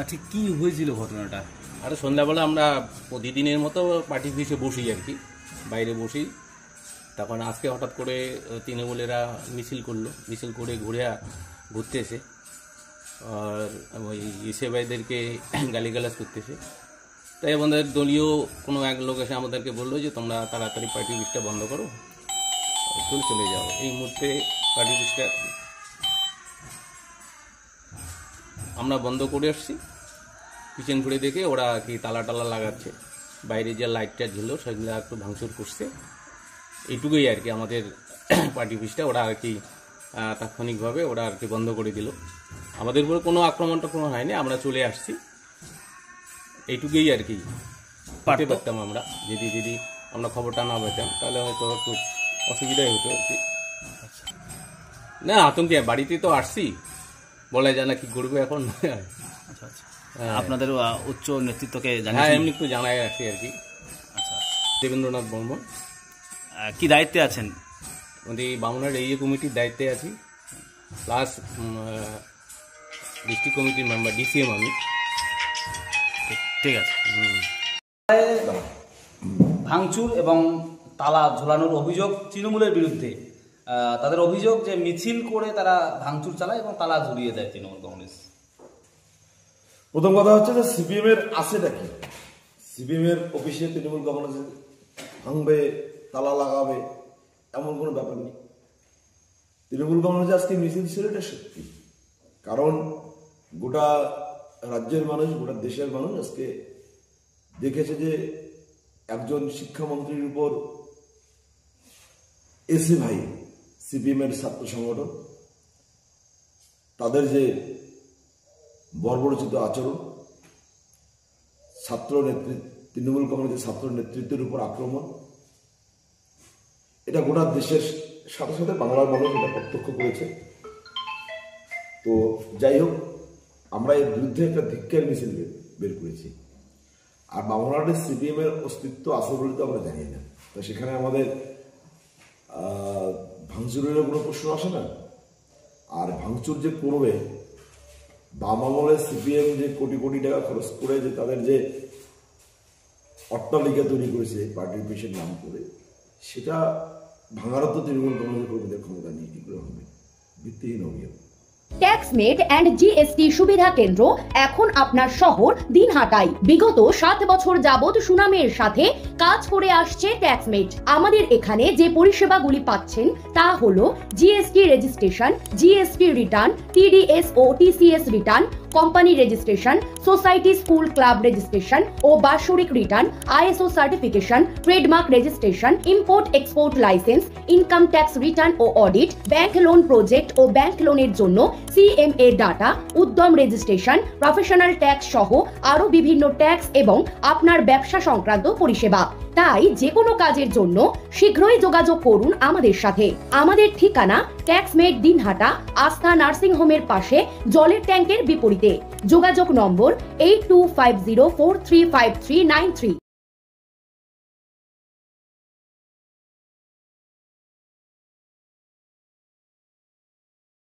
ঠিক কি হয়েছিল ঘটনাটা? আরে সন্ধ্যাবেলা আমরা প্রতিদিনের মতো পার্টি অফিসে বসি আর কি, বাইরে বসি। তখন আজকে হঠাৎ করে তৃণমূলেরা মিছিল করলো, মিছিল করে ঘুরতে এসে আর ওই ইসে ভাইদেরকে গালিগালাজ করতেছে। তাই আমাদের দলীয় কোনো এক লোক এসে আমাদেরকে বললো যে তোমরা তাড়াতাড়ি পার্টি অফিসটা বন্ধ করো, চলে যাও। এই মুহূর্তে পার্টি অফিসটা আমরা বন্ধ করে আসছি। পিছন ঘুরে দেখে ওরা কি তালা লাগাচ্ছে, বাইরে যে লাইটটা ছিল সেগুলো একটু ভাঙচুর করছে। এইটুকুই আর কি আমাদের পার্টি অফিসটা ওরা আর কি তাৎক্ষণিকভাবে ওরা আর কি বন্ধ করে দিল। আমাদের উপরে কোনো আক্রমণ হয়নি, আমরা চলে আসছি। এইটুকুই আর কি পারতে পারতাম আমরা, যদি আমরা খবরটা না পেতাম তাহলে হয়তো একটু অসুবিধাই হতো আর কি। না আতঙ্কে বাড়িতে তো আসছি, বলা যায় না কি করবে এখন। আচ্ছা আচ্ছা, আপনাদের উচ্চ নেতৃত্বকে হ্যাঁ এমনি একটু জানাই রাখছি আর কি। আচ্ছা, দেবেন্দ্রনাথ বর্মন। কি দায়িত্বে আছেন? বামুনহাট এরিয়া কমিটির দায়িত্বে আছি, প্লাস ডিস্ট্রিক্ট কমিটির মেম্বার, ডিসিএম আমি। ঠিক আছে। ভাঙচুর এবং তালা ঝোলানোর অভিযোগ তৃণমূলের বিরুদ্ধে। তাদের অভিযোগ যে মিছিল করে তারা ভাঙচুর চালায় এবং তালা ঝুলিয়ে দেয় তৃণমূল কংগ্রেস। প্রথম কথা হচ্ছে যে সিপিএম এর আছেটা কি? সিপিএম এর অফিসে তৃণমূল কংগ্রেস ভাঙবে, তালা লাগাবে, এমন কোনো ব্যাপার নেই। তৃণমূল কংগ্রেস আজকে মিছিল ছিল, এটা সত্যি। কারণ গোটা রাজ্যের মানুষ, গোটা দেশের মানুষ আজকে দেখেছে যে একজন শিক্ষামন্ত্রীর উপর এসে ভাই সিপিএম এর ছাত্র সংগঠন তাদের যে বর্বরচিত আচরণ, ছাত্র নেতৃত্ব, তৃণমূল কংগ্রেসের ছাত্র নেতৃত্বের উপর আক্রমণ, এটা গোটা দেশের সাথে সাথে বাংলার মানুষ এটা প্রত্যক্ষ করেছে। তো যাই হোক, আমরা এর বিরুদ্ধে একটা ধিক্কার মিছিল বের করেছি। আর বাংলাদেশ সিপিএম এর অস্তিত্ব আছে বলে তো আমরা জানি না, তো সেখানে আমাদের ভাঙচুরেরও কোনো প্রশ্ন আসে না। আর ভাঙচুর যে করবে, বাম আমলে সিপিএম যে কোটি কোটি টাকা খরচ করে যে তাদের যে অট্টালিকা তৈরি করেছে পার্টি অফিসের নাম করে, সেটা ভাঙারও তো তৃণমূল কংগ্রেসের কর্মীদের ক্ষমতা নিয়ে কি করে হবে? ভিত্তিহীন অভিযোগ। ট্যাক্সমেট এন্ড জিএসটি সুবিধা কেন্দ্র এখন আপনার শহর দিনহাটায়। বিগত 7 বছর যাবত সুনামের সাথে কাজ করে আসছে ট্যাক্সমেট। আমাদের এখানে যে পরিষেবাগুলি পাচ্ছেন তা হলো GST registration, GST return, TDS ও TCS return, company registration, society school club registration ও বাৎসরিক return, ISO certification, trademark registration, import export licence, income tax return ও অডিট, ব্যাংক লোন প্রজেক্ট ও ব্যাংক লোনের জন্য CMA data, Udyam registration, professional tax সহ আরো বিভিন্ন ট্যাক্স এবং আপনার ব্যবসা সংক্রান্ত পরিষেবা। তাই যে কোনো কাজের জন্য শীঘ্রই যোগাযোগ করুন আমাদের সাথে। আমাদের ঠিকানা ট্যাক্সমেট দিনহাটা, আস্থা নার্সিং হোমের পাশে, জলের ট্যাঙ্কের বিপরীতে। যোগাযোগ নম্বর 8250435393।